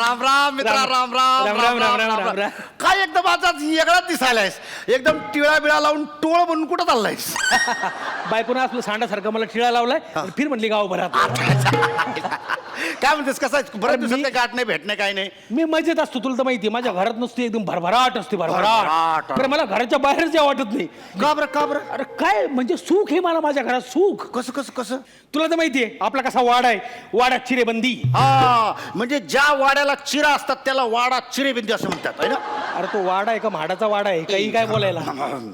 राम राम मित्रा, राम राम राम राम राम राम. काय एकदम आता वेगळाच दिसायलायस, एकदम टिळा बिळा लावून टोळ बनून कुठं चाललायस? बायकोनं असलं सांडासारखं मला टिळा लावलाय आणि फिर म्हणली गावभरात. काय म्हणतेस, कसं आहे? बरं दिवसात काही गाठ नाही, भेटणे काय नाही. मी मजेत असतो, तुला तर माहिती माझ्या घरात नसते, एकदम भरभराट असते, भरभराट. भरभराट. बरं मला घराच्या बाहेर जावं वाटत नाही. का बरं, का बरं? अरे काय म्हणजे सुख आहे मला माझ्या घरात, सुख. कसं कसं कसं? तुला तर माहितीये आपला कसा वाडा आहे, वाड्यात चिरेबंदी. हा, म्हणजे ज्या वाड्याला चिरा असतात त्याला वाडा चिरेबिंदी असं म्हणतात, है ना? अरे तो वाडा आहे का म्हाडाचा वाडा आहे, काही काय बोलायला?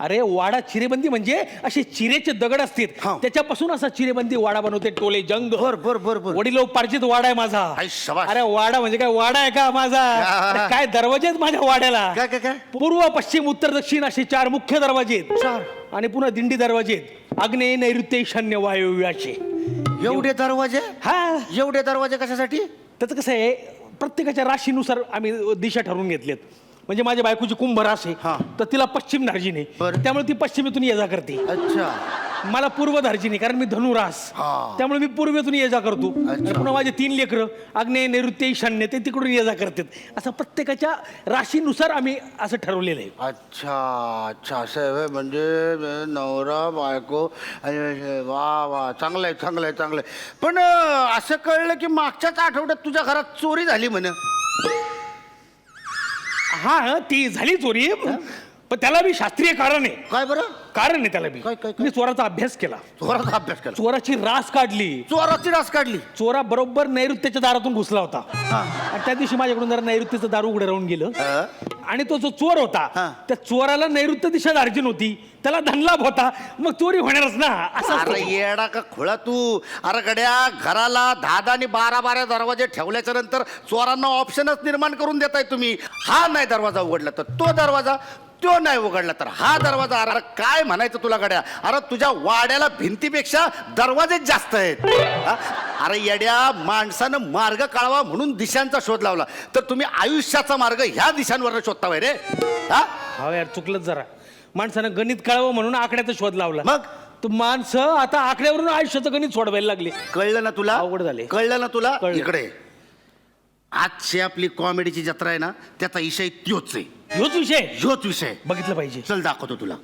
अरे वाडा चिरेबंदी म्हणजे असे चिरेचे दगड असतात, हा. त्याच्यापासून असा चिरेबंदी वाडा बनवते, टोले जंग. बर बर बर बर. वडिलोपार्जित वाडा आहे माझा. आई शाबास. अरे वाडा म्हणजे काय, वाडा आहे का माझा? अरे काय दरवाजे आहेत माझ्या वाड्याला? काय काय काय? पूर्व पश्चिम उत्तर दक्षिण असे 4 मुख्य दरवाजे आहेत. 4. आणि पुन्हा दिंडी दरवाजे आहेत, आग्नेय नैऋत्य ईशान्य वायव्य असे. एवढे दरवाजे? हा, एवढे दरवाजे कशासाठी? त्याचं कसं आहे, प्रत्येकाच्या राशीनुसार आम्ही दिशा ठरवून घेतलेत. म्हणजे माझ्या बायकोची कुंभ राशी हा. तर तिला पश्चिम धार्जिणी, बरं. त्यामुळे ती पश्चिमेतून ये जा करते. अच्छा. मला पूर्व धार्जिणी, कारण मी धनुरास, हा. त्यामुळे मी पूर्वेतून ये जा करतो. अच्छा. आणि पुन्हा माझे 3 लेकरं आग्नेय नैऋत्य ईशान्य, ते तिकडून ये जा करतात. असं प्रत्येकाच्या राशीनुसार आम्ही असं ठरवलेलं आहे. अच्छा अच्छा, असं आहे व्हय. म्हणजे नवरा बायको. वा वा, चांगलं आहे चांगलं आहे चांगलं आहे. पण असं कळलं की मागच्याच आठवड्यात तुझ्या घरात चोरी झाली म्हण. हा, ती झाली चोरी, पण त्याला बी शास्त्रीय कारण आहे. काय बरं? कारण आहे त्याला बी. काय, काय, काय? मी चोराचा अभ्यास केला, चोराचा अभ्यास केला, चोराची रास काढली. चोराची रास काढली. चोरा बरोबर नैऋत्याच्या दारातून घुसला होता. आणि त्या दिवशी माझ्याकडून जरा नैऋत्याचं दार उघडं राहून गेलं. आणि तो जो चोर होता, हा. त्या चोराला नैऋत्य दिशा धार्जिन होती, त्याला धनलाभ होता, मग चोरी होणारच ना. असं अरे येडा का खुळा तू. अरे गड्या, घराला 10 आणि 12 दरवाजे ठेवल्याच्या नंतर चोरांना ऑप्शनच निर्माण करून देताय तुम्ही. हा नाही दरवाजा उघडला तर तो दरवाजा, तो नाही उघडला तर हा दरवाजा. अरे काय म्हणायचं तुला गड्या? अरे तुझ्या वाड्याला भिंतीपेक्षा दरवाजेच जास्त आहेत. हा? अरे येड्या, माणसानं मार्ग काढावा म्हणून दिशांचा शोध लावला, तर तुम्ही आयुष्याचा मार्ग ह्या दिशांवर शोधताय रे. हा यार, चुकलंच जरा. माणसानं गणित कळावं म्हणून आकड्याचा शोध लावला. मग तर माणसं आता आकड्यावरून आयुष्याचं गणित सोडवायला लागले. कळलं ना तुला? अवघड झाले. कळलं ना तुला? कळलं. इकडे आजची आपली कॉमेडीची जत्रा आहे ना, त्याचा विषय त्योच आहे. ह्योच विषय ह्योच विषय बघितलं पाहिजे. चल दाखवतो तुला.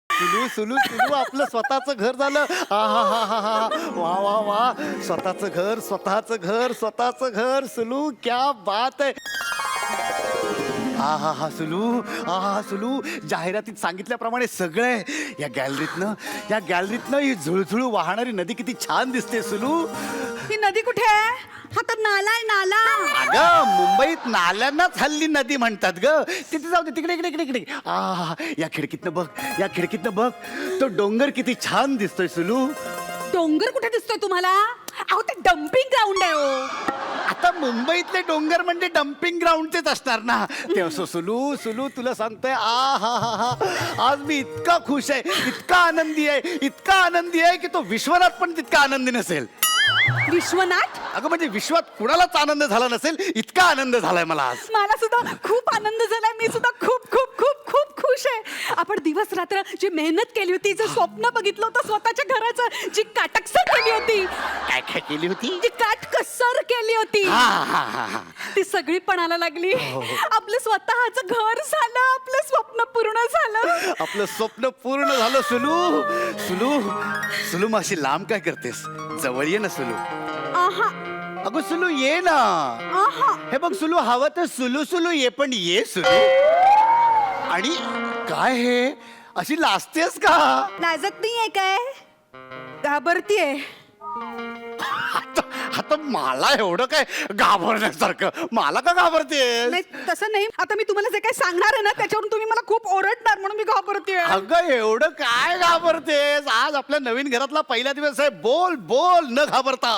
सुलू सुलू सुलू, आपलं स्वतःचं घर झालं. हा हा हा हा हा, वा वा वा. स्वतःचं घर, स्वतःचं घर, स्वतःचं घर. सुलू, क्या बात आहे. हा हा हा सुलू, हा हा सुलू, जाहिरातीत सांगितल्याप्रमाणे सगळं आहे. या गॅलरीतनं ही झुळझुळू वाहणारी नदी किती छान दिसते सुलू. ही नदी कुठे आहे? हा तर नाला आहे, नाला. अगं मुंबईत नाल्यांनाच हल्ली नदी म्हणतात ग. तिथे जाऊ दे, तिकडे इकडे इकडे इकडे. या खिडकीतनं बघ, या खिडकीतनं बघ, तो डोंगर किती छान दिसतोय सुलू. डोंगर कुठे दिसतोय तुम्हाला? अहो ते डम्पिंग ग्राउंड आहे हो. आता मुंबईतले डोंगर म्हणजे डम्पिंग ग्राउंडचेच असणार ना. ते असो सुलू, सुलू तुला सांगतोय, आ हा हा हा, आज मी इतका खुश आहे, इतका आनंदी आहे, इतका आनंदी आहे की तो विश्वनाथ पण तितका आनंदी नसेल. विश्वनाथ? अगं म्हणजे विश्वात कुणालाच आनंद झाला नसेल, इतका आनंद झालाय मला आज. मला सुद्धा खूप आनंद झालाय. मी सुद्धा खूप खूप खूप खूप खुश आहे. आपण दिवस रात्र जी मेहनत केली होती, जे स्वप्न बघितलं होतं स्वतःच्या घराचं, जी काटकसर केली होती, काय काय केली होती? जी काटकसर केली होती, हा हा हा हा. ती सगळी पणाला लागली. आपलं स्वतःचं घर झालं, आपलं स्वप्न पूर्ण झालं. आपलं स्वप्न पूर्ण झालं सुलू. सुलू सुलू, मग अशी लांब काय करतेस? जवळ ये ना सुलू. आहा अगं सुलू ये ना. आहा. हे बघ सुलू, हवं तर सुलू सुलू ये, पण ये सुलू. आणि काय हे अशी लाजतेस का? लाजत नाहीये काय? घाबरतीये. आता मला एवढं काय घाबरण्यासारखं? मला का घाबरतेस? नाही तसं नाही. आता मी तुम्हाला जे काही सांगणार आहे ना, त्याच्यावरून तुम्ही मला खूप ओरडणार म्हणून मी घाबरते. अगं एवढं काय घाबरतेस? आज आपल्या नवीन घरातला पहिला दिवस आहे. बोल बोल न घाबरता.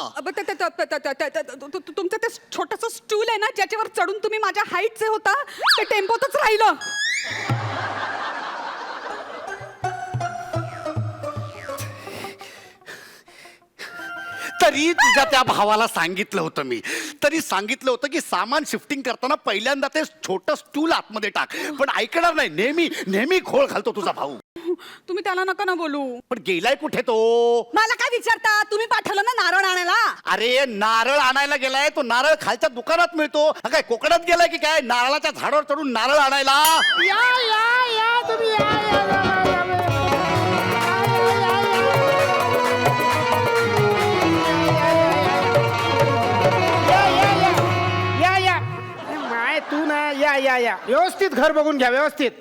तुमचं ते छोटस स्टूल आहे ना, ज्याच्यावर चढून तुम्ही माझ्या हाईटचे होता, ते टेम्पोतच राहिलं. तरी तुझ्या त्या भावाला सांगितलं होतं मी, तरी सांगितलं होतं की सामान शिफ्टिंग करताना पहिल्यांदा ते छोटं स्टूल आतमध्ये टाक, पण ऐकणार नाही. नेहमी नेहमी खोळ घालतो तुझा भाऊ. तुम्ही त्याला नका ना बोलू. पण गेलाय कुठे तो? मला काय विचारता? तुम्ही पाठवलं ना नारळ आणायला. अरे नारळ आणायला गेलाय तो. नारळ खालच्या दुकानात मिळतो. हा काय कोकणात गेलाय की काय नारळाच्या झाडावर चढून नारळ आणायला? या या या तुम्ही या या, या, या, या, या. माय तू ना या या या व्यवस्थित घर बघून घ्या व्यवस्थित.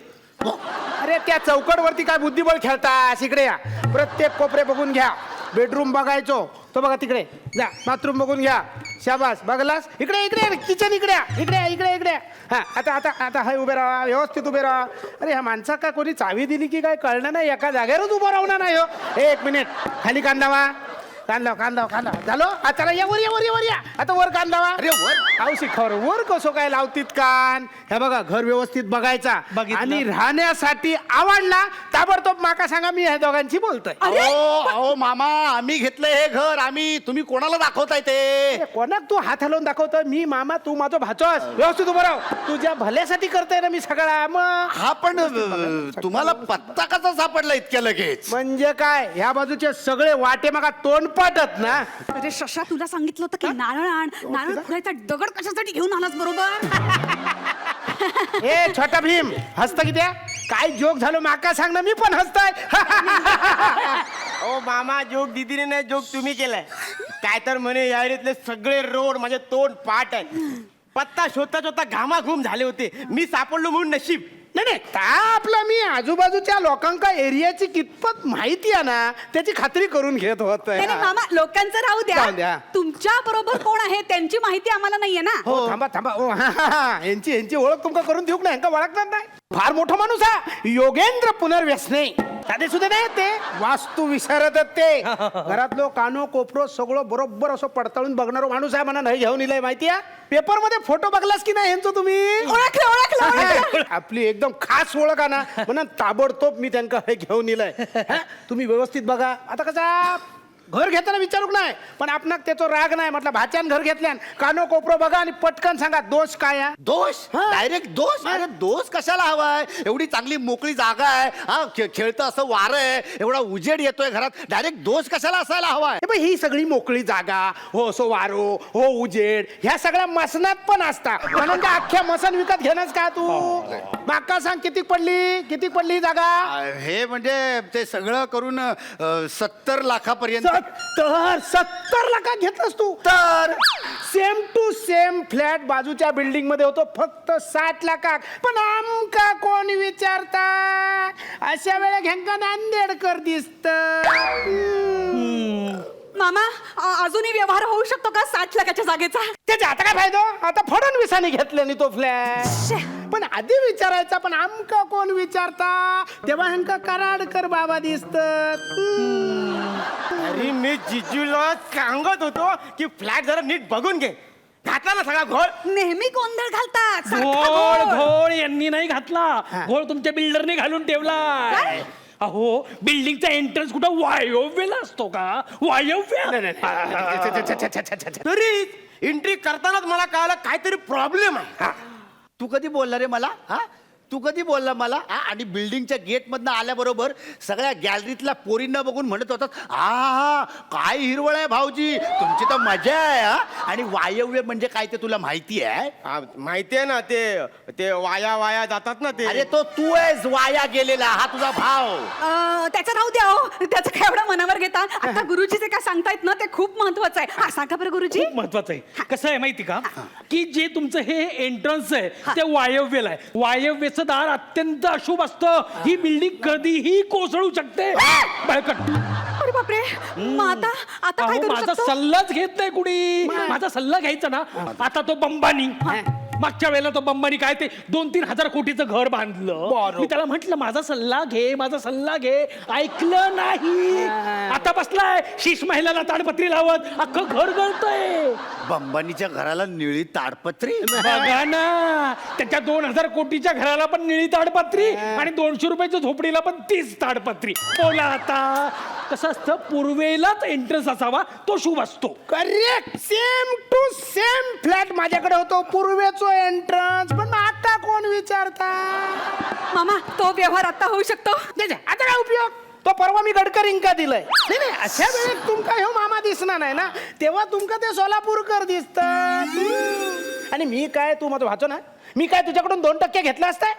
अरे त्या चौकटवरती काय बुद्धिबळ खेळतास? इकडे या. प्रत्येक कोपरे बघून घ्या. बेडरूम बघायचो तो बघा तिकडे जा. बाथरूम बघून घ्या. शाबास बघलास. इकडे इकडे किचन इकडे या. इकडे इकडे इकडे हा. आता आता आता हाय उभे राहा व्यवस्थित उभे राहा. अरे ह्या माणसा का कोणी चावी दिली की काय कळणार नाही. एका जागेवरच उभं राहणार नाही हो. एक मिनिट खाली कांदावा. कांदा झालो. आता या वर या वर या वर या. आता वर कांदावा. अरे वर आव शिखर वर कसं काय लावतीत कान? हे बघा घर व्यवस्थित बघायचा बघितलं. आणि राहण्यासाठी आवडला ताबडतोब माका सांगा. मी ह्या दोघांची बोलतोय. अहो मामा आम्ही घेतलंय हे घर. आम्ही तुम्ही कोणाला दाखवताय ते? ए, कोणाक तू हात हलवून दाखवतोय? मी मामा तू माझा भाचोस. व्यवस्थित उभं राव. तुझ्या भल्यासाठी करतोय ना मी सगळा. मग हा पण तुम्हाला पत्ता कसा सापडला इतक्या लगेच? म्हणजे काय ह्या बाजूचे सगळे वाटे मगा तोंड पाटत ना. अरे शशा तुला सांगितलं होतं की नारळ आण. नारळ फुलायचा दगड कशासाठी घेऊन आलास बरोबर? ए छोटा भीम हसत किती काय जोक झालो माका सांग ना. मी पण हसताय. ओ मामा जोक दीदीने नाही जोक तुम्ही केलाय. काय तर म्हणे या एरियातले सगळे रोड म्हणजे तोंड पाठ आहे. पत्ता शोधता शोधता घामाघूम झाले होते. मी सापडलो म्हणून नशीब. नाही नाही का आपला मी आजूबाजूच्या लोकांका एरियाची कितपत माहिती आहे ना त्याची खात्री करून घेत होत. नाही नाही, मामा लोकांचं राहू जाऊ द्या. द्या. तुमच्या बरोबर कोण आहे त्यांची माहिती आम्हाला नाहीये ना. हो थांबा थांबा. ओ यांची ओळख तुमका करून देऊ ना. यांका ओळखणार नाही. फार मोठा माणूस हा योगेंद्र पुनर्व्यसने. साधे सुद्धा नाही ते वास्तू विशारद ते. घरातलो कानो कोपरो सगळं बरोबर असं पडताळून बघणारा माणूस आहे. म्हणा नाही घेऊन इलाय माहिती आहे. पेपर मध्ये फोटो बघलास की नाही यांचं तुम्ही? ओळखलं. आपली एकदम खास ओळख आहे ना म्हणून ताबडतोब मी त्यांना हे घेऊन इलाय. तुम्ही व्यवस्थित बघा. आता कसा घर घेताना विचारूक नाही पण आपणाक त्याचा राग नाही. म्हटलं भाच्यान घर घेतल्यान कानो कोपरो बघा आणि पटकन सांगा दोष काय आहे. दोष? डायरेक्ट दोष? अरे दोष कशाला हवाय? एवढी चांगली मोकळी जागा आहे. हा खेळतं असं वारं आहे. एवढा उजेड येतोय घरात. डायरेक्ट दोष कशाला असायला हवाय? हे बघ, ही सगळी मोकळी जागा हो सो वारो हो उजेड ह्या सगळ्या मसनात पण असतात. म्हणून त्या अख्ख्या मसन विकत घेणंच का तू? माका सांग किती पडली ही जागा? हे म्हणजे ते सगळं करून 70 लाखापर्यंत. 70 लाखात घेतलंस तू? तर सेम टू सेम फ्लॅट बाजूच्या बिल्डिंग मध्ये होतो फक्त 60 लाखात. पण आमका कोण विचारता? अशा वेळेला घ्यांका नांदेडकर दिसत. मामा अजूनही व्यवहार होऊ शकतो का 60 लाखाच्या जागेचा? त्याचा आता काय फायदा? आता फडणवीसाने घेतल्याने तो फ्लॅट. पण आधी विचारायचा. पण आमका कोण विचारता? तेव्हा ह्यांका कराडकर बाबा दिसतात. अरे मी जिजूला सांगत होतो की फ्लॅट जरा नीट बघून घे. घातला ना सगळा घोळ. नेहमी गोंधळ घालतात. सारखा घोळ घोळ. घोळ यांनी नाही घातला. घोळ तुमच्या बिल्डरने घालून ठेवला. अहो बिल्डिंगचा एंट्रन्स कुठं वायव्यला असतो का? वायव्य तरी एंट्री करतानाच मला कळालं काहीतरी प्रॉब्लेम आहे. तू कधी बोलला रे मला? हा तू कधी बोलला मला? आणि बिल्डिंगच्या गेट मधनं आल्याबरोबर सगळ्या गॅलरीतल्या पोरींना बघून म्हणत होतात हा काय हिरवळ आहे भाऊजी तुमची तर मजा आहे. हा आणि वायव्य म्हणजे काय ते तुला माहिती आहे? माहितीये ना ते वाया जातात ना ते. अरे तो तू आहेस वाया गेलेला. हा तुझा भाव. त्याचं राहू द्या हो. त्याचं काय एवढं मनावर घेता? आता गुरुजी जे काय सांगतायत ना ते खूप महत्वाचं आहे. हा सांगा बरं गुरुजी. खूप महत्वाचं आहे. कसं आहे माहिती का की जे तुमचं हे एंट्रन्स आहे ते वायव्यला आहे. वायव्यचं दार अत्यंत अशुभ असतं. ही बिल्डिंग कधीही कोसळू शकते. बळकट. अरे बापरे. मग आता काय अहो करू माझा शकतो? सल्लाच घेत नाही कुणी. माझा सल्ला घ्यायचा ना. आता तो बंबानी मागच्या वेळेला तो बंबानी काय ते 2-3 हजार कोटीचं घर बांधलं. मी त्याला म्हंटल माझा सल्ला घे. ऐकलं नाही. आता बसलाय शीश महिलाला ताडपत्री लावत अख्खं घर गळतंय. बंबानीच्या घराला निळी ताडपत्री? बघा ना त्याच्या 2000 कोटीच्या घराला पण निळी ताडपत्री आणि 200 रुपयाच्या झोपडीला पण 30 ताडपत्री. बोला आता कसं असतं, पूर्वेलाच एंट्रन्स असावा तो शुभ असतो. Correct, same to same flat माझ्याकडे होतो, पूर्वेचो एंट्रन्स. पण आता कोण विचारता? मामा तो व्यवहार आता होऊ शकतो. आता काय उपयोग? तो परवा मी गडकरींका दिलंय. नाही नाही, अशा वेळेत तुमका ह्यो मामा दिसणार नाही ना, तेव्हा तुमका ते सोलापूरकर दिसतात. आणि मी काय, तू माझं भाचो ना, मी काय तुझ्याकडून 2% घेतला असताय?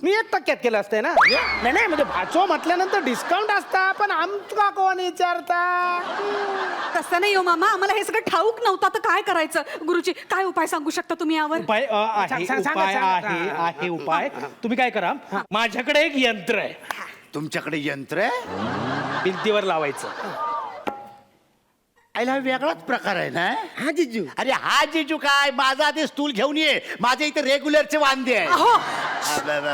मी 1% केलं असतंय ना. नाही नाही, म्हणजे भाचो म्हटल्यानंतर डिस्काउंट असता, पण आमका कोण विचारता? तसं नाही हो मामा, आम्हाला हे सगळं ठाऊक नव्हतं. तर काय करायचं? गुरुजी काय उपाय सांगू शकता तुम्ही यावर? उपाय आहे, सांगा, उपाय सांगा. आहे उपाय. तुम्ही काय करा, माझ्याकडे एक यंत्र आहे, तुमच्याकडे यंत्र आहे? भिंतीवर लावायचं. आईला वेगळाच प्रकार आहे ना. हा जिजू. अरे हा जिजू काय, माझा आधी स्टूल घेऊन ये. माझ्या इथे रेग्युलरचे वांदे आहे. अहो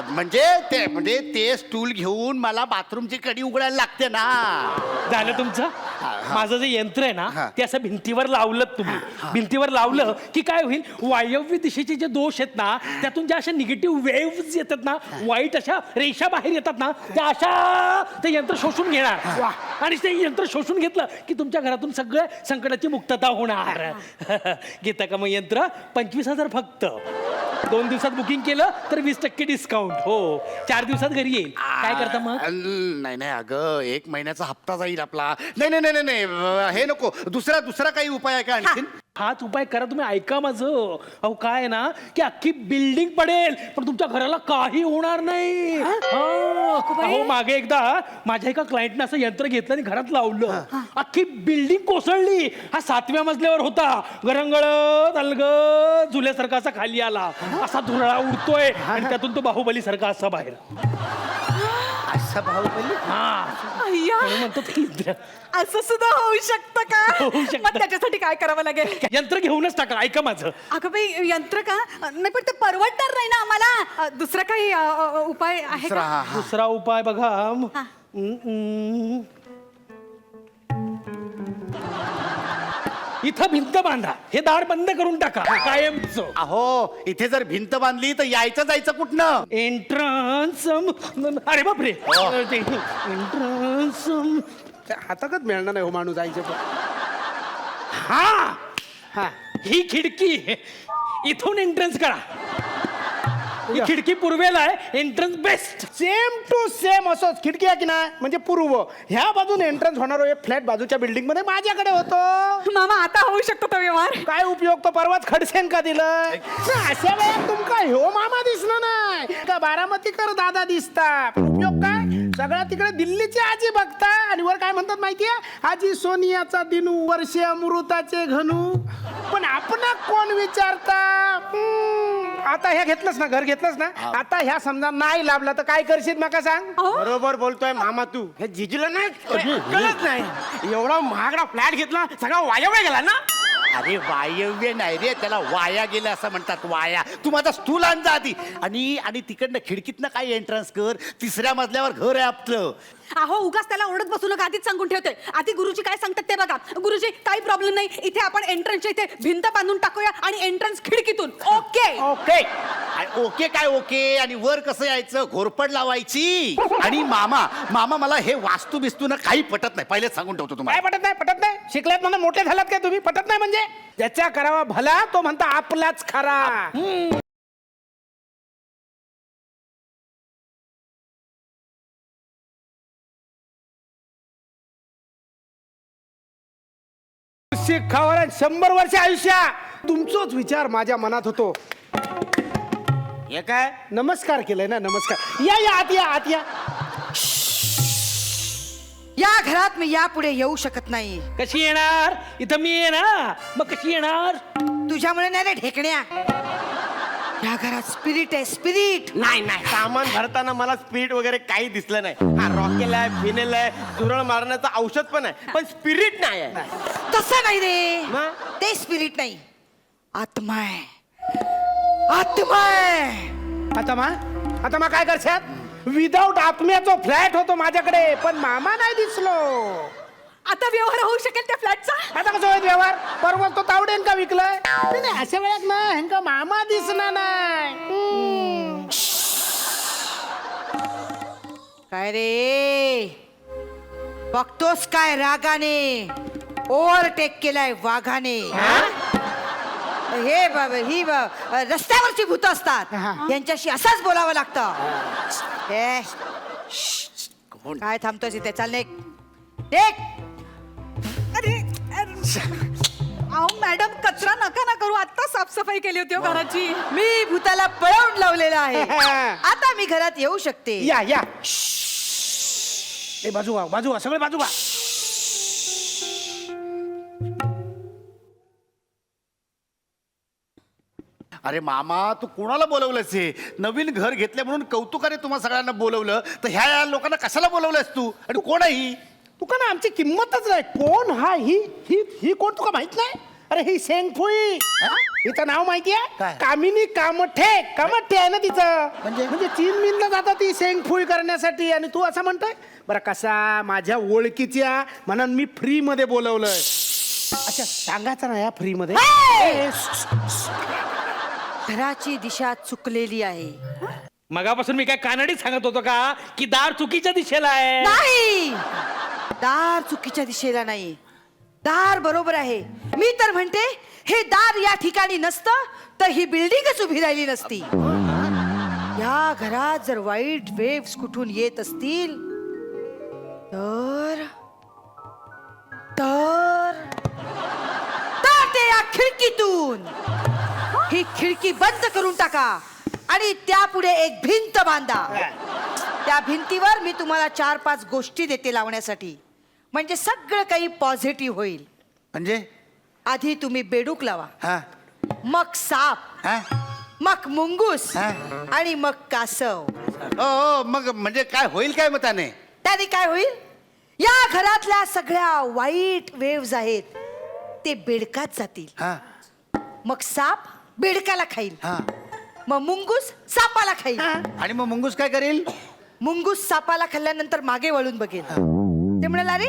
म्हणजे ते स्टूल घेऊन मला बाथरूमची कडी उघडायला लागते ना. झालं तुमचं. माझं जे यंत्र आहे ना हा. ते असं भिंतीवर लावलं तुम्ही, भिंतीवर लावलं की काय होईल, वायव्य दिशेचे जे दोष आहेत ना, त्यातून ज्या अशा निगेटिव्ह वेव्स येतात ना, वाईट अशा रेषा बाहेर येतात ना, त्या अशा ते यंत्र शोषून घेणार. आणि ते यंत्र शोषून घेतलं की तुमच्या घरातून सगळं संकटाची मुक्तता होणार. घेता का मग यंत्र? 25,000 फक्त. 2 दिवसात बुकिंग केलं तर 20% डिस्काउंट. हो, 4 दिवसात घरी येईल. काय करता मग? नाही नाही अगं, 1 महिन्याचा हप्ता जाईल आपला. नाही नाही नाही नाही, हे नको. दुसरा काही उपाय आहे का आणखीन? हाच उपाय करा तुम्ही. ऐका माझं. अहो काय आहे ना, की अख्खी बिल्डिंग पडेल पण तुमच्या घराला काही होणार नाही. अहो मागे एकदा माझ्या एका क्लायंटने असं यंत्र घेतलं आणि घरात लावलं, अख्खी बिल्डिंग कोसळली. हा 7व्या मजल्यावर होता. गरंगळत अलगद झुल्यासारखा असा खाली आला, असा धुरळा उडतोय आणि त्यातून तो बाहुबली सारखा असा बाहेर. असा बाहुबली? अय्या, म्हणून म्हणतो ते यंत्र. असं सुद्धा होऊ शकतं का? होऊ शकतं. मग त्याच्यासाठी काय करावं लागेल? यंत्र घेऊनच टाका. ऐका माझं. अगं बाई, यंत्र का? नाही पण ते परवडणार नाही ना आम्हाला. दुसरा काही उपाय आहे दुसरा, का? हा, हा. दुसरा उपाय बघा. हा. इथं भिंत बांधा, हे दार बंद करून टाका कायमच. अहो इथे जर भिंत बांधली तर यायचं जायचं कुठनं? एंट्रन्स. अरे बापरे, एंट्रन्स. हाताकच मिळणार नाही हो माणूस जायचं. हा, हा, ही खिडकी, इथून एंट्रन्स करा. ही खिडकी पूर्वेला आहे, entrance best. Same to same असंच. खिडकी आहे की नाही, म्हणजे पूर्व. ह्या बाजून एंट्रन्स होणार एक फ्लॅट बाजूच्या बिल्डिंग मध्ये माझ्याकडे होतो. मामा आता होऊ शकतो तो व्यवहार. काय उपयोग? तो परवाच खडसेन का दिलं. अशा वेळेत तुमका ह्यो मामा दिसला नाही का, बारामतीकर दादा दिसता. उपयोग काय? सगळ्या तिकडे दिल्लीची आजी बघता आणि वर काय म्हणतात माहितीये, आजी सोनियाचा दिनू, वर्षे अमृताचे घनू. पण आपण कोण विचारता? आता ह्या घेतलंस ना, घर घेतलंस ना, आता ह्या समजा नाही लाभला तर काय करशील नका सांग. बरोबर बोलतोय मामा तू. हे जिजूला नाही कळत नाही. एवढा महागडा फ्लॅट घेतला, सगळा वायव्य गेला ना. अरे वायव्य नाही रे, त्याला वाया गेलं असं म्हणतात. वाया. तू माझा स्टूल आण जा आधी. आणि तिकडनं खिडकीतनं काय एंट्रन्स कर. 3ऱ्या मजल्यावर घर आहे आपलं. अहो उगाच त्याला ओरडत बसू नका, आधीच सांगून ठेवते. आधी गुरुजी काय सांगतात ते बघा. गुरुजी काही प्रॉब्लेम नाही, इथे आपण एंट्रन्सच्या इथे भिंत बांधून टाकूया आणि एंट्रन्स खिडकीतून. Okay okay. ओके काय ओके? आणि वर कसं यायचं? घोरपड लावायची. आणि मामा मला हे वास्तू बिस्तू ना काही पटत नाही, पहिलेच सांगून ठेवतो काय तुम्हाला. पटत नाही? पटत नाही? शिकल्यात म्हणून मोठे झालात काय तुम्ही? पटत नाही म्हणजे ज्याचा करावा भला तो म्हणता आपलाच खरा. शिखावर 100 वर्ष आयुष्य. तुमचोच विचार माझ्या मनात होतो. हे काय? नमस्कार केलंय ना, नमस्कार. या या आत या, आत या. या घरात मी यापुढे येऊ शकत नाही. कशी येणार? इथं मी आहे ना, मग कशी येणार? तुझ्यामुळे नाही रे ढेकण्या. या घरात स्पिरिट आहे, स्पिरिट. नाही नाही, सामान भरताना मला स्पिरिट वगैरे काही दिसलं नाही. हा रॉकेल आहे, फिनेल आहे, झुरळ मारण्याचं औषध पण आहे, पण स्पिरिट नाही आहे. तसं नाही रे, मग? ते स्पिरिट नाही, आत्मा आहे. आत्मा आहे. आता मग काय करशात? विदाऊट आत्म्याचा फ्लॅट होतो माझ्याकडे, पण मामा नाही दिसलो. आता व्यवहार होऊ शकेल त्या फ्लॅटचा? आता कसं होईल व्यवहार? परवा तो तावडेन का विकलाय? नाही, अशा वेळात ना ह्यांका मामा दिसणार नाही. काय रे बघतोस काय रागाने ओव्हरटेक केलाय वाघाने हे ही रस्त्यावरची भूत असतात यांच्याशी असंच बोलावं लागतं हे, काय थांबतोस इथे चाल नेक अहो मॅडम कचरा नका ना करू, आता साफसफाई केली होती हो घराची. मी भूताला पळवून लावलेलं आहे आता मी घरात येऊ शकते या या ए बाजू व्हा सगळे बाजू व्हा. अरे मामा तू कोणाला बोलवलंस हे? नवीन घर घेतले म्हणून कौतुकाने तुम्हा सगळ्यांना बोलवलं, तर ह्या लोकांना कशाला बोलवलंस तू? आणि कोण आहे ही? तू का ना आमची किंमतच नाही. कोण हा ही ही ही कोण तुका माहित नाही? अरे ही शेंगफुई हिचं नाव माहिती आहे काय? कामिनी कामठे आहे ना तिचं म्हणजे चीन जातात ती शेंगफुई करण्यासाठी आणि तू असं म्हणतोय. बरं कसा माझ्या ओळखीच्या म्हणून मी फ्री मध्ये बोलवलंय. अच्छा सांगायचं ना या फ्री मध्ये घराची दिशा चुकलेली आहे. मगापासून मी काय कानडीत सांगत होतो का की दार चुकीच्या दिशेला आहे? नाही दार चुकीच्या दिशेला नाही, दार बरोबर आहे. मी तर म्हणते हे दार या ठिकाणी नसतं तर ही बिल्डिंगच उभी राहिली नसती. या घरात जर वाईट वेव्स कुठून येत असतील तर तर तर ते या खिडकीतून. ही खिडकी बंद करून टाका आणि त्यापुढे एक भिंत बांधा. त्या भिंतीवर मी तुम्हाला 4-5 गोष्टी देते लावण्यासाठी, म्हणजे सगळं काही पॉझिटिव्ह होईल. म्हणजे आधी तुम्ही बेडूक लावा, हा मग साप, हा मग मुंगूस हा. आणि मग कासव. ओ मग म्हणजे काय होईल काय मग त्याने? त्याने काय होईल? या घरातल्या सगळ्या वाईट वेव्स आहेत ते बेडकात जातील. हा मग साप बेडकाला खाईल, हा मग मुंगूस सापाला खाईल. आणि मग मुंगूस काय करेल? मुंगूस सापाला खाल्ल्यानंतर मागे वळून बघेल. ते म्हणाल अरे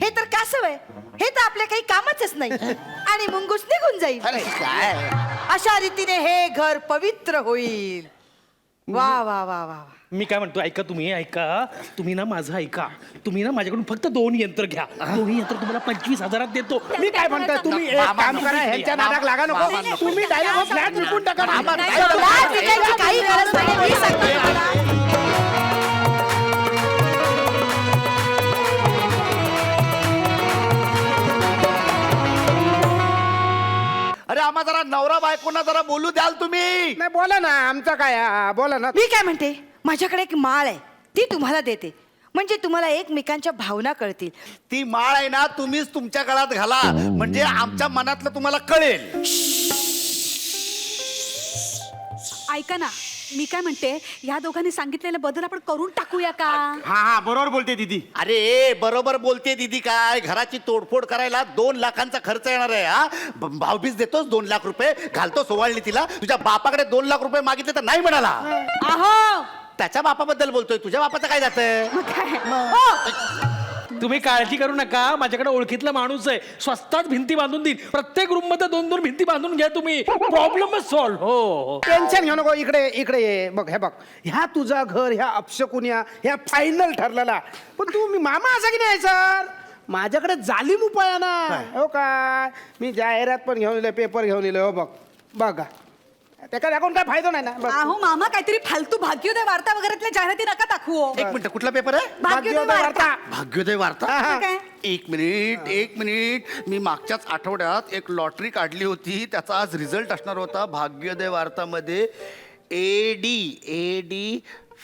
हे तर कासव आहे, हे तर आपल्या काही कामाचंच नाही, आणि मुंगूस निघून जाईल. अरे काय अशा रीतीने हे घर पवित्र होईल. वा वा वा वा. मी काय म्हणतो ऐका, तुम्ही ना माझं ऐका. तुम्ही ना माझ्याकडून फक्त 2 यंत्र घ्या. 2 यंत्र तुम्हाला 25,000 देतो. मी काय म्हणतोय तुम्ही एक काम करा ह्यांच्या नादात लागा नको. तुम्ही डायरेक्ट फ्लॅट विकून टाका ना. फ्लॅट विकायची काही गरज नाही, मी सांगते तुम्हाला. अरे आम्हा जरा नवरा बायकोना जरा बोलू द्याल तुम्ही? नाही बोला ना आमचा काय बोला ना. मी काय म्हणते, माझ्याकडे एक माळ आहे ती तुम्हाला देते, म्हणजे तुम्हाला एकमेकांच्या भावना कळतील. ती माळ आहे ना तुम्हीच तुमच्या गळ्यात घाला, म्हणजे आमच्या मनातलं तुम्हाला कळेल. ऐका ना, मी काय म्हणते, या दोघांनी सांगितलेले बदल आपण करून टाकूया का? हा बरोबर बोलते दीदी. अरे बरोबर बोलते दीदी. काय घराची तोडफोड करायला 2 लाखांचा खर्च येणार आहे. हा भाऊबीज देतोस 2 लाख रुपये, घालतो सोवाळणी तिला. तुझ्या बापाकडे 2 लाख रुपये मागितले तर नाही म्हणाला. अहो त्याच्या बापाबद्दल बोलतोय, तुझ्या बापाचं काय जातंय? तुम्ही काळजी करू नका, माझ्याकडे ओळखीतला माणूस आहे, स्वस्तात भिंती बांधून देईल. प्रत्येक रूम मध्ये 2-2 भिंती बांधून घ्या तुम्ही, प्रॉब्लेमच सॉल्व्ह. हो टेन्शन घेऊ नको. इकडे ये. बघ हे बघ, ह्या तुझा घर ह्या अपशकुन्या ह्या फायनल ठरलेला. पण तू मी मामा असा की नाही सर, माझ्याकडे जालीम उपाय आहे ना. हो काय मी जाहिरात पण घेऊन येलो, पेपर घेऊन येलो. हो बघ बघा त्याचा दाखवून काय फायदा नाही ना. बघ. अहो मामा, काहीतरी फालतू भाग्योदय वार्ता वगैरेतल्या जाहिराती नका दाखवू. एक मिनिट, कुठला पेपर आहे? भाग्योदय वार्ता. भाग्योदय वार्ता. काय? एक मिनिट. मी मागच्याच आठवड्यात एक लॉटरी काढली होती, त्याचा आज रिझल्ट असणार होता. भाग्योदय वार्तामध्ये AD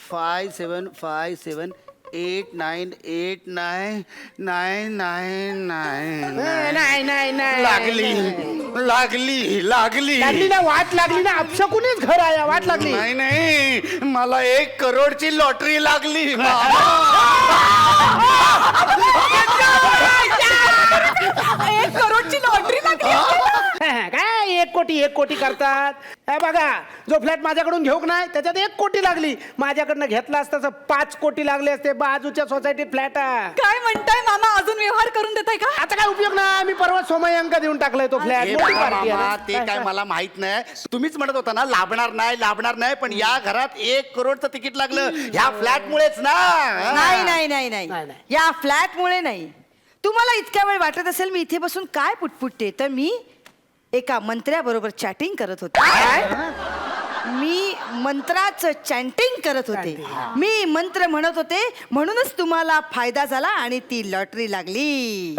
5757 89899999 नाही लागली लागली ना वाट लागली ना. अपशकुनीच घर आहे, वाट लागली. नाही मला 1 करोडची लॉटरी लागली. 1 करोडची लॉटरी लागली. काय 1 कोटी करतात. हे बघा, जो फ्लॅट माझ्याकडून घेऊक नाही त्याच्यात 1 कोटी लागली. माझ्याकडनं घेतला असता तर 5 कोटी लागले असते. बाजूच्या सोसायटीत फ्लॅट आहे. काय म्हणताय मामा, अजून व्यवहार करून देताय का? आता काय उपयोग नाही, मी परवा सोमय अंक देऊन टाकलाय तो फ्लॅट. हे बघा मामा, ते काय मला माहित नाही. तुम्हीच म्हणत होता ना लाभणार नाही, पण या घरात 1 करोडचं तिकीट लागलं ह्या फ्लॅट मुळेच ना. नाही नाही नाही नाही, नाही नाही. या फ्लॅट मुळे नाही. तुम्हाला इतक्या वेळ वाटत असेल मी इथे बसून काय पुटपुटते, तर मी एका मंत्र्याबरोबर चॅटिंग करत होते. मी मंत्राचं चॅटिंग करत होते. मी मंत्र म्हणत होते, म्हणूनच तुम्हाला फायदा झाला आणि ती लॉटरी लागली.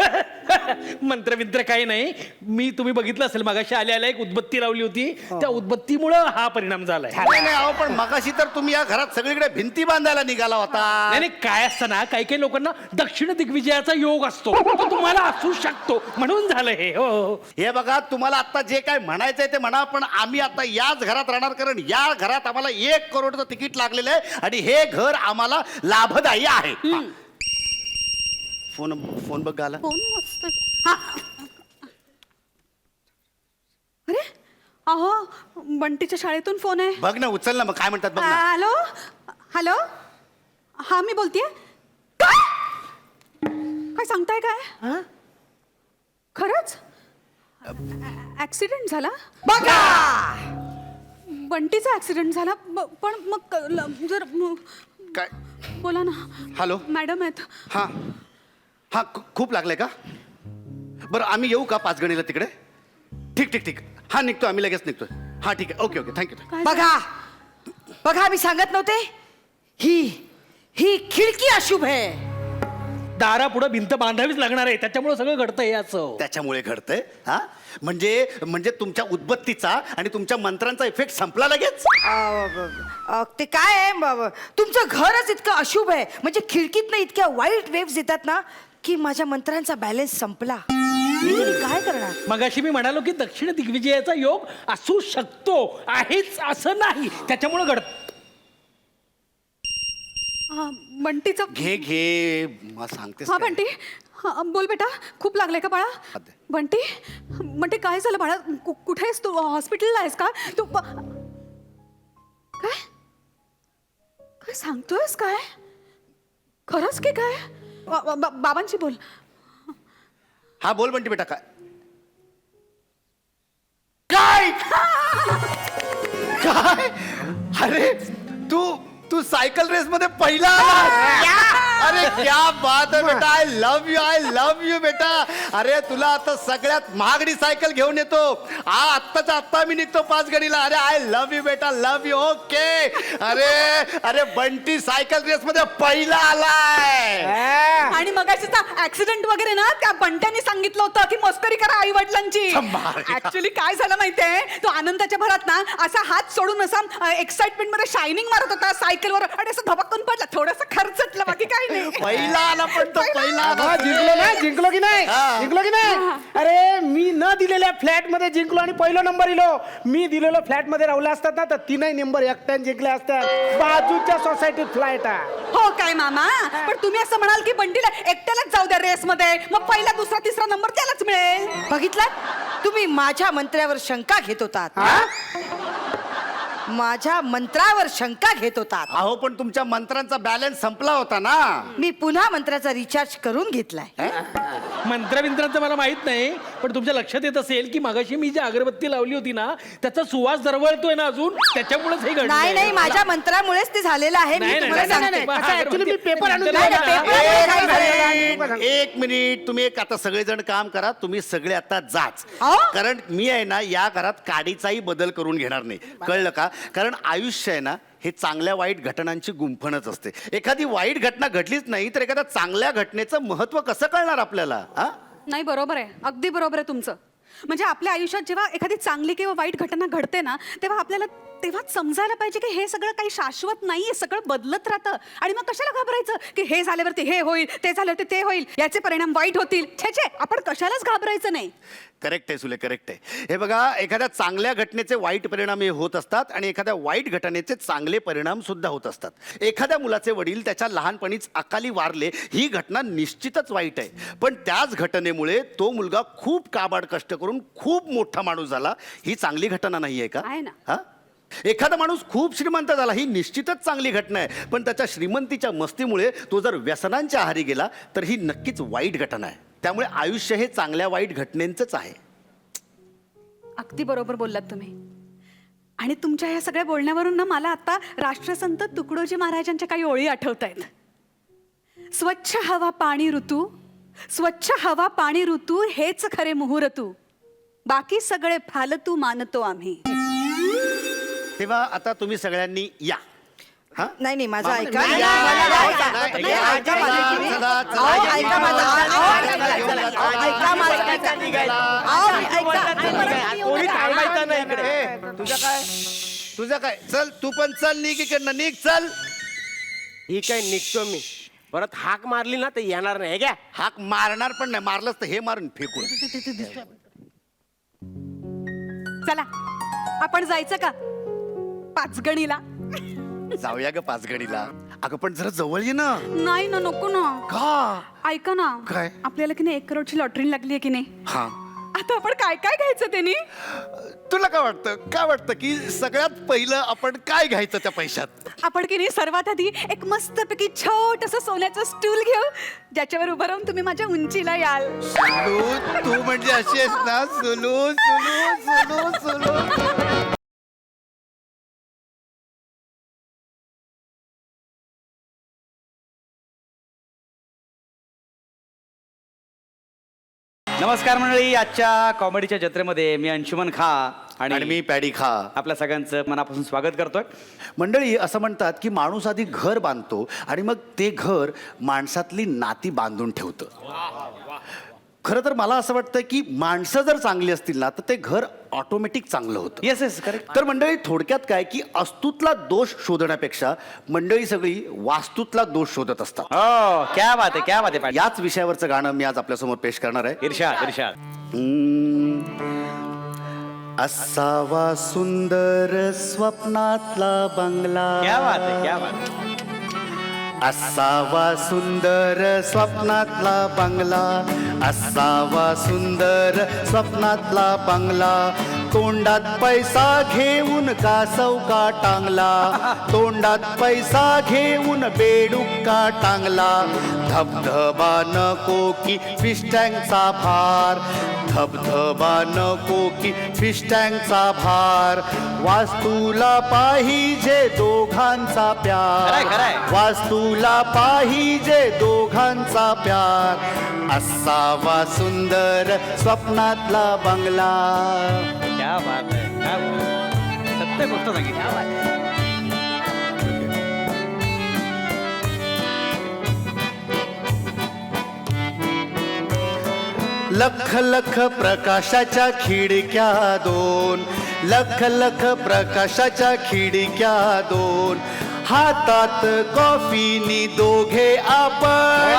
मंत्र काही नाही. मी तुम्ही बघितलं असेल मगाशी आल्या एक उदबत्ती लावली होती, त्या उदबत्तीमुळं हा परिणाम झालाय. नाही अहो, पण मगाशी तर तुम्ही या घरात सगळीकडे भिंती बांधायला निघाला होता. नाही काय असतं ना, काही लोकांना दक्षिण दिग्विजयाचा योग असतो, तो तुम्हाला असू शकतो म्हणून झालं हे. हो. हे बघा, तुम्हाला आता जे काय म्हणायचंय ते म्हणा, पण आम्ही आता याच घरात राहणार, कारण या घरात आम्हाला 1 करोडचं तिकीट लागलेलं आहे आणि हे घर आम्हाला लाभदायी आहे. फोन बघ आला. फोन वाजतोय. हा. अरे अहो, बंटीच्या शाळेतून फोन आहे. बघ ना, उचल ना, मग काय म्हणतात बघ ना. हॅलो हॅलो, हा मी बोलतेय. काय काय सांगताय काय? खरंच ऍक्सिडेंट झाला? बघा, बंटीचा ऍक्सिडेंट झाला. पण मग जर काय? बोला ना. हॅलो मॅडम आहेत. हा हा, खूप लागलंय का? बरं, आम्ही येऊ का 5 गणीला तिकडे? ठीक. हा, निघतो आम्ही, लगेच निघतोय. हा, ठीक आहे. Okay thank you. काय बघा मी सांगत नव्हते, ही खिडकी अशुभ आहे. दारापुढं भिंत बांधावीच लागणार आहे, त्याच्यामुळे सगळं घडतंय असं. त्याच्यामुळे घडतंय. हा, म्हणजे तुमच्या उदबत्तीचा आणि तुमच्या मंत्रांचा इफेक्ट संपला लगेच. ते काय आहे, तुमचं घरच इतकं अशुभ आहे, म्हणजे खिडकीतनं इतक्या वाईट वेव्स येतात ना, की माझ्या मंत्रांचा बॅलन्स संपला. मी काय करणार? मगाशी मी म्हणालो की दक्षिण दिग्विजयाचा योग असू शकतो, आहेच असं नाही, त्याच्यामुळे घडत. बंटीचा घे मला सांगतेस हा काय? बंटी, हा, बोल बेटा. खूप लागलंय का बाळा? अरे. बंटी काय झालं बाळा? कुठे आहेस तू? हॉस्पिटलला आहेस का तू? काय काय सांगतोयस? काय खरंच की काय? बाबांशी बोल. हा, बोल बंटी बेटा. काय काय? अरे तू सायकल रेस मध्ये पहिला आलास. अरे क्या बात आहे बेटा. आय लव्ह यू बेटा. अरे तुला आता सगळ्यात महागडी सायकल घेऊन येतो. आत्ताच्या आत्ता मी निघतो 5 गणीला. अरे आय लव्ह यू बेटा, लव्ह यू. ओके. अरे बंटी सायकल रेस मध्ये पहिला आलाय. आणि मगाशीचा ऍक्सिडेंट वगैरे ना, त्या बंट्याने सांगितलं होतं की मस्करी करा आई वडिलांची. ऍक्च्युली काय झालं माहितीये, तो आनंदाच्या भरात ना असा हात सोडून असा एक्साइटमेंट मध्ये शायनिंग मारत होता सायकलवर आणि असं धबकून पडला. थोडस खर्चटलं, बाकी काही नाही. पहिला आला, पण तो पहिला आला. जिंकलो की नाही? अरे मी न दिलेल्या फ्लॅट मध्ये जिंकलो आणि पहिला नंबर इलो. मी दिलेलो फ्लॅट मध्ये राहिला असतात ना, तर 3 नंबर एकट्याने जिंकले असतात. बाजूच्या सोसायटीत फ्लॅट आहे. हो काय मामा, पण तुम्ही असं म्हणाल की बंटीला एकट्यालाच जाऊ द्या रेस मध्ये, मग पहिला दुसरा तिसरा नंबर त्यालाच मिळेल. बघितलं, तुम्ही माझ्या मंत्र्यावर शंका घेत होतात. माझ्या मंत्रावर शंका घेत होतात. अहो, पण तुमच्या मंत्रांचा बॅलन्स संपला होता ना. मी पुन्हा मंत्राचा रिचार्ज करून घेतलाय. मंत्रविंत्रांचं मला माहित नाही, पण तुमच्या लक्षात येत असेल की मगाशी मी जी अगरबत्ती लावली होती ना, त्याचा सुवास दरवळतोय ना अजून, त्याच्यामुळेच हे घडलं. नाही, माझ्या मंत्रामुळेच ते झालेलं आहे. मी तुम्हाला सांगते. Actually मी पेपर आणून नाही, दिला. नाही, पेपर आणून एक मिनिट, तुम्ही आता सगळेजण काम करा. तुम्ही सगळे आता जाच. अहो? कारण मी आहे ना या घरात काडीचाही बदल करून घेणार नाही. कळलं का? कारण आयुष्य आहे ना, हे चांगल्या वाईट घटनांची गुंफणच असते. एखादी वाईट घटना घडलीच नाही तर एखाद्या चांगल्या घटनेचं महत्व कसं कळणार आपल्याला? हा, नाही, बरोबर आहे, अगदी बरोबर आहे तुमचं. म्हणजे आपल्या आयुष्यात जेव्हा एखादी चांगली किंवा वाईट घटना घडते ना, तेव्हा आपल्याला तेव्हाच समजायला पाहिजे की हे सगळं काही शाश्वत नाहीये, सगळं बदलत राहतं. आणि मग कशाला घाबरायचं की हे झाल्यावरती हे होईल, ते झाल्यावरती ते होईल, याचे परिणाम वाईट होतील. छे छे, आपण कशालाच घाबरायचं नाही. करेक्ट आहे सुले, करेक्ट आहे. हे बघा, एखाद्या चांगल्या घटनेचे वाईट परिणाम हे होत असतात आणि एखाद्या वाईट घटनेचे चांगले परिणाम सुद्धा होत असतात. एखाद्या मुलाचे वडील त्याच्या लहानपणीच अकाली वारले, ही घटना निश्चितच वाईट आहे. पण त्याच घटनेमुळे तो मुलगा खूप काबाड कष्ट करून खूप मोठा माणूस झाला, ही चांगली घटना नाही आहे का? आहे ना. हा, एखादा माणूस खूप श्रीमंत झाला, ही निश्चितच चांगली घटना आहे. पण त्याच्या श्रीमंतीच्या मस्तीमुळे तो जर व्यसनांच्या आहारी गेला तर ही नक्कीच वाईट घटना आहे. त्यामुळे आयुष्य हे चांगल्या वाईट घटनेंचंच आहे. अगदी बरोबर बोललात तुम्ही. आणि तुमच्या ह्या सगळ्या बोलण्यावरून ना मला आता राष्ट्रसंत तुकडोजी महाराजांच्या काही ओळी आठवत आहेत. स्वच्छ हवा पाणी ऋतू, स्वच्छ हवा पाणी ऋतू हेच खरे मुहूर्तू, बाकी सगळे फालतू मानतो आम्ही. तेव्हा आता तुम्ही सगळ्यांनी या. हा, नाही नाही, माझं ऐका. नाही, नाही, या, नाही, या, नाही, या, नाही, या, नाही, ऐका माझं या, तुम्ही. चला, चला, अहो, या, ऐका माझं. या, अहो, या, ऐका, या, ऐका, या, अहो, ऐका माझं. अहो, ऐका. कोणी थांबायचं नाही इकडे. ए, तुझं काय? चल, तू पण चल, निघ इकडनं, निघ, चल. ही काय निघतो मी, परत हाक मारली ना तर येणार नाही. हे घ्या. हाक मारणार पण नाही, मारलंच तर हे मारून फेकून. चला आपण जायचं का पाचगणीला? जाऊया ग पाचगणीला. अगं पण जरा जवळ ये ना. नाही ना, नको ना. का? ऐका ना, काय? आपल्याला की नाही 1 करोडची लॉटरी लागली आहे की नाही? हा, आता आपण काय काय घ्यायचं त्यांनी? तुला काय वाटतं? काय वाटतं की सगळ्यात पहिलं आपण काय घ्यायचं त्या पैशात? आपण की नाही सर्वात आधी एक मस्तपैकी छोटस सोन्याचं स्टूल घेऊ, ज्याच्यावर उभं राहून तुम्ही माझ्या उंचीला याल. तू म्हणजे अशी आहेस ना, सुलू सुलू सुलू सुलू. नमस्कार मंडळी, आजच्या कॉमेडीच्या जत्रेमध्ये मी अंशुमन खा आणि मी पॅडी खा आपल्या सगळ्यांचं मनापासून स्वागत करतोय. मंडळी, असं म्हणतात की माणूस आधी घर बांधतो आणि मग ते घर माणसातली नाती बांधून ठेवतं. खरं तर मला असं वाटतं की माणसं जर चांगली असतील ना तर ते घर ऑटोमॅटिक चांगलं होतं. Yes yes, correct. तर मंडळी, थोडक्यात काय की अस्तूतला दोष शोधण्यापेक्षा मंडळी सगळी वास्तूतला दोष शोधत असतात. हो, क्या बात आहे, क्या बात आहे. याच विषयावरचं गाणं मी आज आपल्यासमोर पेश करणार आहे. इर्षाद इर्षाद. असावा सुंदर स्वप्नातला बंगला, क्या बात आहे, क्या बात आहे. असावा सुंदर स्वप्नातला बंगला, असावा सुंदर स्वप्नातला बंगला, तोंडात पैसा घेऊन कासवका टांगला, तोंडात पैसा घेऊन बेडुक्का टांगला, धबधबा नको की फिश टँकचा भार, धबधबा नको की फिश टँकचा भार, वास्तूला पाहिजे दोघांचा खरंय, प्यार, खरंय. वास्तूला पाहिजे दोघांचा प्यार, असावा सुंदर स्वप्नातला बंगला. क्या बात आहे, क्या बात आहे. सत्य गोष्ट सांगितली. लख लख प्रकाशाच्या खिडक्या दोन, लख लख प्रकाशाच्या खिडक्या दोन, हातात कॉफीनी दोघे आपण,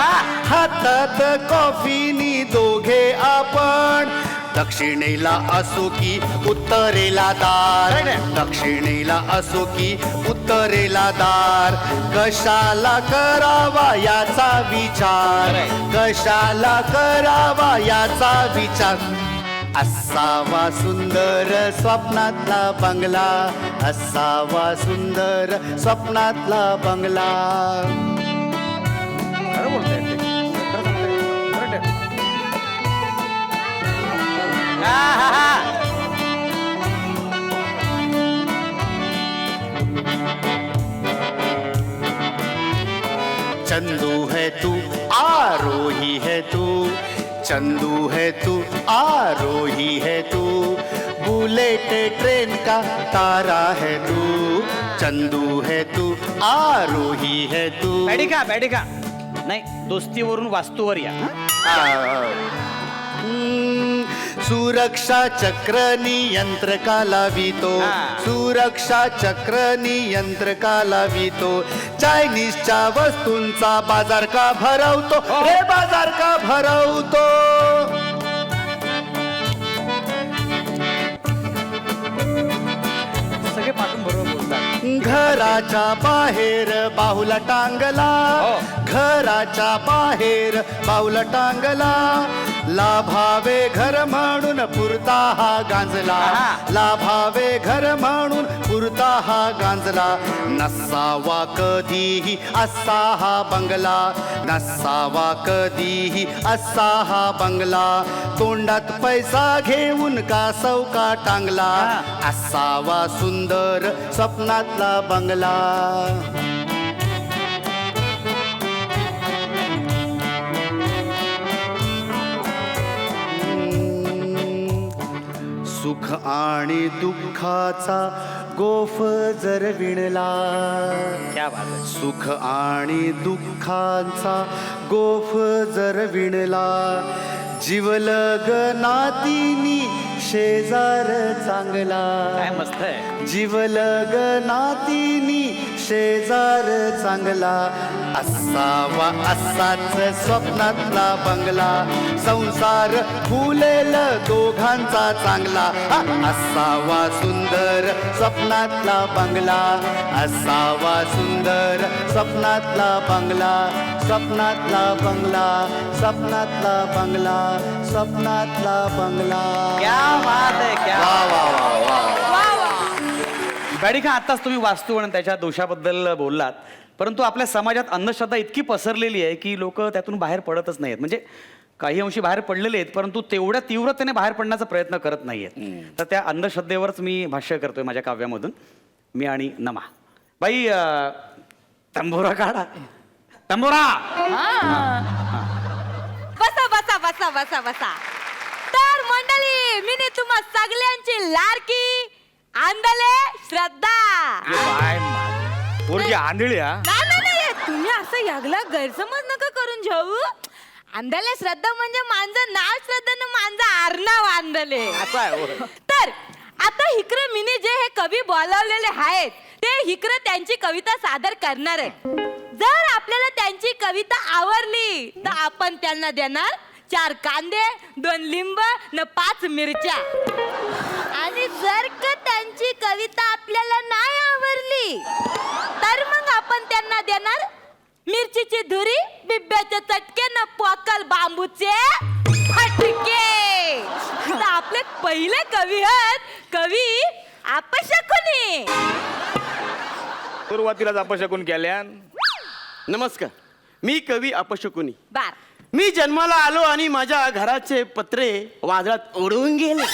हातात कॉफीनी दोघे आपण, दक्षिणेला असो की उत्तरेला दार, दक्षिणेला असो की उत्तरेला दार, कशाला करावा याचा विचार, कशाला करावा याचा विचार, असावा सुंदर स्वप्नातला बंगला, असावा सुंदर स्वप्नातला बंगला. खरं बोलताय ते. खरं सांगताय. खरं आहे. हा, हा, हा. चंदू है तू आरोही है तू, चंदू है तू आरोही है तू, बुलेट ट्रेन का तारा है तू, चंदू है तू आरोही है तू. बॅडिका बॅडिका नाही, दोस्तीवरून वास्तूवर या. सुरक्षा चक्र नियंत्र का लावितो, सुरक्षा चक्र नियंत्र का लावितो, चायनीजच्या वस्तूंचा बाजार का भरवतो, रे बाजार का भरवतो. सगळे पाठून बरोबर बोलतात. घराच्या बाहेर बाहुला टांगला, घराच्या बाहेर बाहुला टांगला, लाभावे घर म्हणून पुरता हा गांजला, लाभावे घर म्हणून पुरता हा गांजला. नसावा कधीही असा हा बंगला, नसावा कधीही असा हा बंगला, तोंडात पैसा घेऊन का सौका टांगला, असावा सुंदर स्वप्नातला बंगला. सुख आणि दुःखाचा गोफ जर विणला, क्या बात आहे. सुख आणि दुःखांचा गोफ जर विणला, जीवलग नातीनी शेजार चांगला, काय मस्त आहे. जीवलग नातीनी शेजार चांगला, असावा असाच स्वप्नातला बंगला, संसार फुलेल दोघांचा चांगला, असावा सुंदर स्वप्नातला बंगला, असावा सुंदर स्वप्नातला बंगला, स्वप्नातला बंगला, स्वप्नातला बंगला, स्वप्नातला बंगला. क्या बात आहे. क्या वा वा वा वा. बॅडिखा, आत्ताच तुम्ही वास्तू आणि त्याच्या दोषाबद्दल बोललात, परंतु आपल्या समाजात अंधश्रद्धा इतकी पसरलेली आहे की लोक त्यातून बाहेर पडतच नाहीत. म्हणजे काही अंशी बाहेर पडलेले आहेत, परंतु तेवढ्या तीव्रतेने बाहेर पडण्याचा प्रयत्न करत नाहीयेत. तर त्या अंधश्रद्धेवरच मी भाष्य करतोय माझ्या काव्यामधून. मी आणि नमा बाई, तंबोरा काढा. तंबोरा. बसा बसा बसा बसा बसा. तर मंडळी, मी तुम्हा सगळ्यांची लाडकी आंधळे श्रद्धा. पोरगी आंधळी. नाही, तुम्ही असं यागला गैरसमज नका करून घेऊ. आंधळे श्रद्धा म्हणजे माझं नाव श्रद्धा न माझं आडनाव आंधळे. तर आता हिकडे मिनी जे हे कवी बोलावलेले आहेत ते हिकडे त्यांची कविता सादर करणार आहेत. जर आपल्याला त्यांची कविता आवडली तर आपण त्यांना देणार 4 कांदे, 2 लिंब न 5 मिरच्या. आणि जर का त्यांची कविता आपल्याला नाही आवडली तर मग आपण त्यांना देणार मिरचीची धुरी, बिब्याचे चटके न पोकल बांबूचे फटके. तर आपले पहिले कवी आहेत कवी अपशकुनी. सुरुवातीलाच अपशकुन केल्यान. नमस्कार, मी कवी अपशकुनी. बार मी जन्माला आलो आणि माझ्या घराचे पत्रे वादळात उडून गेले.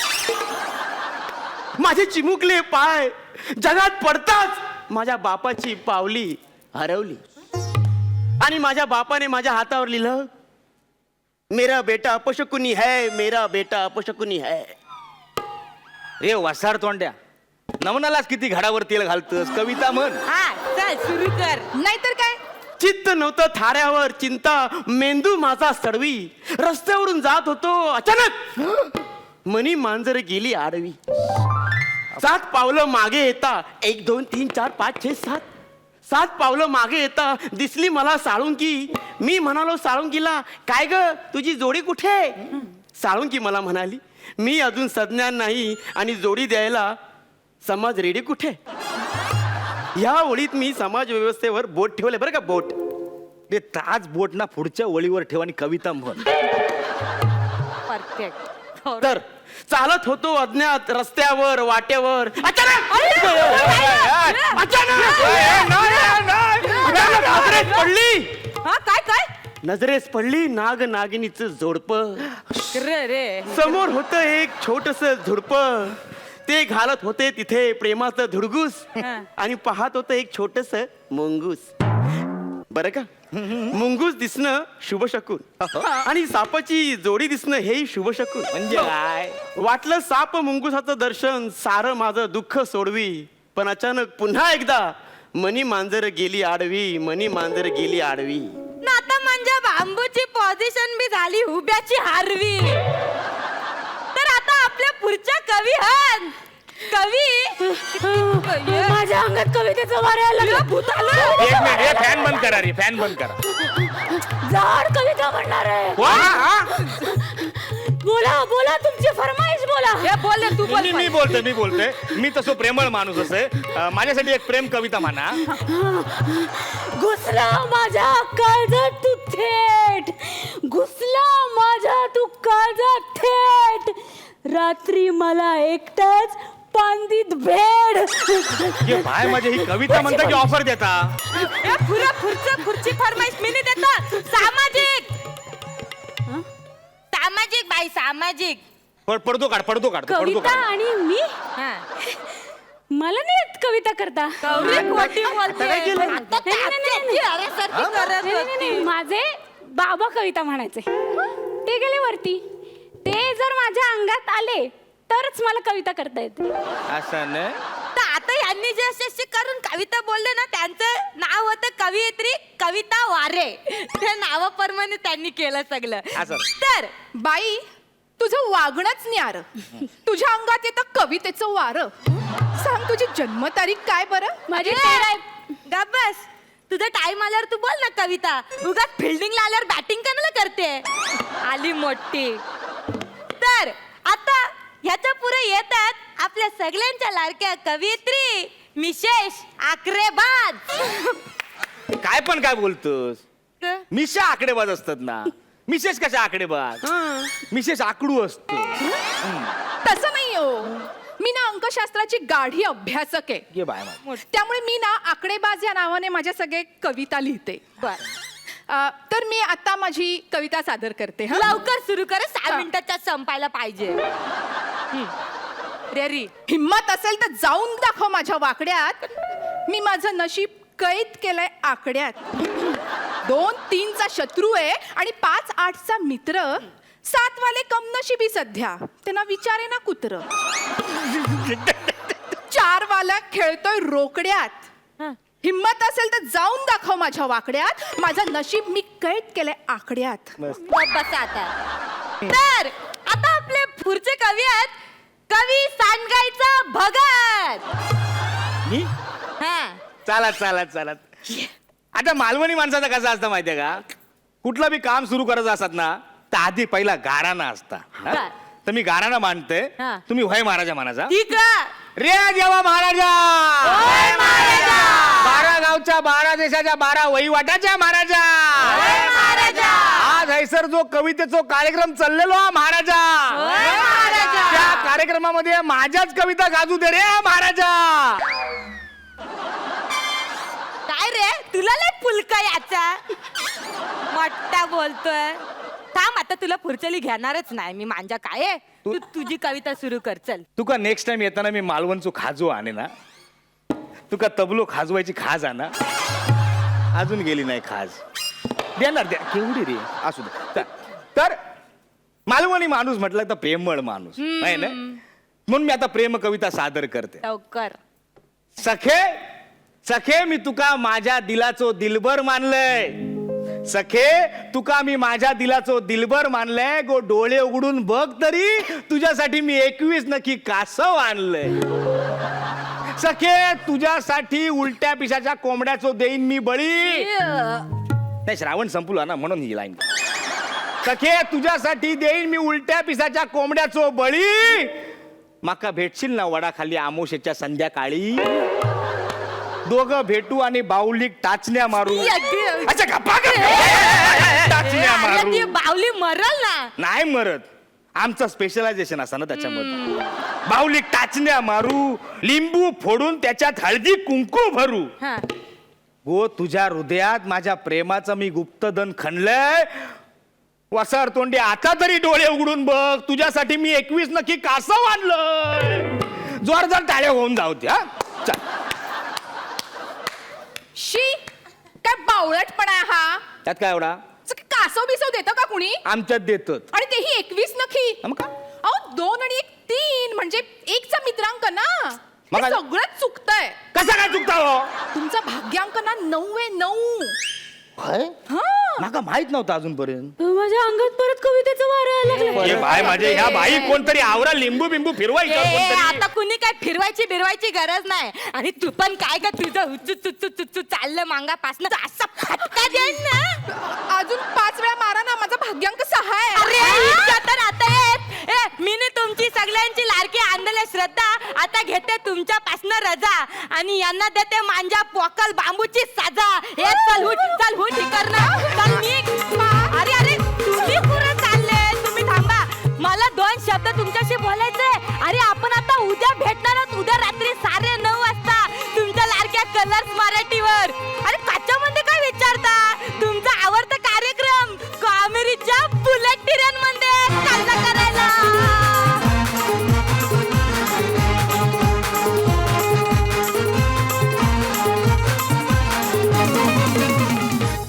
माझे चिमुकले पाय जगात पडताच माझ्या बापाची पावली हरवली. आणि माझ्या बापाने माझ्या हातावर लिहिलं, मेरा बेटा अपशकुनी है, मेरा बेटा अपशकुनी है. रे वसाड तोंड्या, नवनालाच किती घडावर तेल घालतस. कविता म्हण. हा चल सुरू कर. नाहीतर काय. चित्त नव्हतं थाऱ्यावर, चिंता मेंदू माझा सडवी. रस्त्यावरून जात होतो, अचानक मनी मांजर गेली आडवी. 7 पावलं मागे येता 1 2 3 4 5 6 7 7 पावलं मागे येता दिसली मला साळुंकी. मी म्हणालो साळुंकीला, काय ग तुझी जोडी कुठे? साळुंकी मला म्हणाली, मी अजून सज्ञान नाही आणि जोडी द्यायला समाज रेडी कुठे? या ओळीत मी समाज व्यवस्थेवर बोट ठेवले बरं का, बोट. ते ताज बोट ना पुढच्या ओळीवर ठेव आणि कविता म्हण. परफेक्ट. तर चालत होतो अज्ञात रस्त्यावर वाट्यावर, नजरेस पडली. हा काय काय नजरेस पडली नाग नागिनीचं जोडप. रे समोर होतं एक छोटस झुडप. ते घालत होते तिथे प्रेमाचं धुडगूस. आणि पाहत होतं एक छोटस मुंगूस. बरं का, मुंगूस दिसणं शुभ शकून आणि सापाची जोडी दिसणं हेही शुभ शकून. म्हणजे काय? वाटलं साप मुंगुसाचं दर्शन सारं माझं दुःख सोडवी. पण अचानक पुन्हा एकदा मनी मांजर गेली आडवी, मनी मांजर गेली आडवी. ना आता म्हणजे बांबूची पोझिशन बी झाली उभ्याची हारवी. तर पुढच्या कवी हन कवी माझ्या अंगात कवितेचं वारे आलं भूत आलं एक मिनिट हे फॅन बंद करा रे फॅन बंद करा जाड कविता म्हणणार आहे बोला बोला तुमची फरमाईश बोला हे बोल तू बोल मी बोलतोय मी तसं प्रेमळ माणूस असे माझ्यासाठी एक प्रेम कविता म्हणा. घुसला माझ्या काळजात तू थेट घुसला माझ्या तू काळजात थेट रात्री मला एकटाच पांदीत भेड हे बाय माझे ही कविता म्हणता की ऑफर देता पुढची फरमाईश मी नाही देता सामाजिक सामाजिक बाई सामाजिक पडतो काढ कविता आणि मी मला नाही येत कविता करता माझे बाबा कविता म्हणायचे ते गेले वरती ते जर माझ्या अंगात आले तरच मला कविता करता येते असं नाही तर आता यांनी जे असे करून कविता बोलले ना त्यांचं नाव होतं कवयित्री कविता वारे त्या नावाप्रमाणे त्यांनी केलं सगळं असं. तर बाई तुझं वागणंच न्यार तुझ्या अंगात येतं कवितेचं वारं सांग तुझी जन्मतारीख काय बरं माझी गब्बस तुझा टाइम आल्यावर तू बोल ना कविता उगाच फिल्डिंगला आल्यावर बॅटिंग कशाला करते आली मोठी तर आता ह्याच्या पुढे येतात आपल्या सगळ्यांच्या लाडक्या कवयित्री मिसेस आकरेबाज काय बोलतोस मिशा आकडेबाज असतात ना मिसेस कशा आकडेबाज मिसेस आकडू असतो तसं नाही हो मी ना अंकशास्त्राची गाढी अभ्यासक आहे ये बाय त्यामुळे मी ना आकडेबाज या नावाने माझ्या सगळे कविता लिहिते तर मी आता माझी कविता सादर करते हं? लवकर सुरू कर 6 मिनिटाच्या संपायला पाहिजे रेरी हिम्मत असेल तर जाऊन दाखव माझ्या वाकड्यात मी माझं नशीब कैद केलंय आकड्यात 2-3चा शत्रू आहे आणि 5-8चा मित्र 7 वाले कमनशिबी सध्या त्यांना विचारे ना कुत्र 4 वाला खेळतोय रोकड्यात हिम्मत असेल तर जाऊन दाखव माझ्या वाकड्यात माझं नशीब मी कैद केलंय आकड्यात बसा आता तर आता आपले पुढचे कवी आहेत कवी सांगायचा भगत मी चालत आता मालवणी माणसाचा कसा असतं माहितीये का कुठलं बी काम सुरू करायचं असतात ना तर आधी पहिला गाराणा असता हा? बर. तर मी गाराणा मांडते हा. तुम्ही होय महाराजा म्हणाचा ठीक आहे रे देवा महाराजा होय महाराजा! 12 गावच्या 12 देशाच्या 12 वहिवाटाच्या महाराजा होय महाराजा! आज हैसर जो कवितेचा कार्यक्रम चाललेलो हा महाराजा होय महाराजा! त्या कार्यक्रमामध्ये माझ्याच कविता गाजू दे रे महाराजा काय रे तुला लय पुलका याचा मोठा बोलतोय थांब आता तुला पुढच्याली घेणारच नाही मी मांजा काय आहे? तू तुझी कविता सुरू कर चल तुका नेक्स्ट टाइम येताना मी मालवणचो खाजू आणे ना तुका तबलो खाजवायची खाज आणा अजून गेली नाही खाज देणार द्या केवढी रे असू दे तर मालवणी माणूस म्हटलं तर प्रेमळ माणूस नाही ना म्हणून मी आता प्रेम कविता सादर करते लवकर सखे सखे मी तुका माझ्या दिलाचो दिलबर मानलंय सखे तुका मी माझ्या दिलाचो दिलबर मानलंय गो डोळे उघडून बघ तरी तुझ्यासाठी मी 21 नक्की कासव आणलंय सखे तुझ्यासाठी उलट्या पिशाच्या कोंबड्याचो देईन मी बळी नाही श्रावण संपला ना म्हणून ही लाईन सखे तुझ्यासाठी देईन मी उलट्या पिसाच्या कोंबड्याचो बळी माका भेटशील ना वडाखाली आमोशेच्या संध्याकाळी दोघं भेटू आणि बाहुलीक टाचण्या मारू अच्छा गप्पा टाचण्या मारू बावली मरल ना नाही मरत आमचं स्पेशलायझेशन असं ना त्याच्यामध्ये बाहुलीक टाचण्या मारू लिंबू फोडून त्याच्यात हळदी कुंकू भरू हा. गो तुझ्या हृदयात माझ्या प्रेमाचं मी गुप्तधन खणलंय वसार तोंडी आता तरी डोळे उघडून बघ तुझ्यासाठी मी 21 नक्की कासव आणलं जोरदार टाळ्या होऊन जाऊ द्या चल शी काय बावळटपणा आहे हा त्यात काय एवढा कासव बिसव देतं का कुणी आमच्यात देतात आणि तेही 21 नखी मग का? अहो 2 आणि 1 3 म्हणजे 1चा मित्रांक ना मग हे सगळंच चुकतंय कसा काय चुकता हो तुमचा भाग्यांक ना 9 आहे 9 काय माका माहित नव्हतं अजूनपर्यंत. माझ्या अंगात परत कवितेचं वारं लागलं. बाय माझे ह्या बाई कोणतरी आवरा लिंबू बिंबू फिरवायचं कोणतरी. आता कुणी काय फिरवायची बिरवायची गरज नाही. आणि तू पण काय का तुझं हुच्चू चाललं मांगापासनं असा फटका देस ना. अजून 5 वेळा मारा ना, माझा भाग्यांक 6 आहे. अरे इच्छा तर आता येत. मी तुमची सगळ्यांची लाडकी आंधळे श्रद्धा आता घेते तुमच्यापासनं रजा आणि यांना देते मांजा पोकल बांबूची साजा. हे चल हुट कर ना. चल निघ. अरे अरे तुम्ही कुठं चालले? तुम्ही थांबा, मला 2 शब्द तुमच्याशी बोलायचे. अरे आपण आता उद्या भेटणार आहोत, उद्या रात्री 9:30 वाजता तुमच्या लाडक्या कलर्स मराठीवर.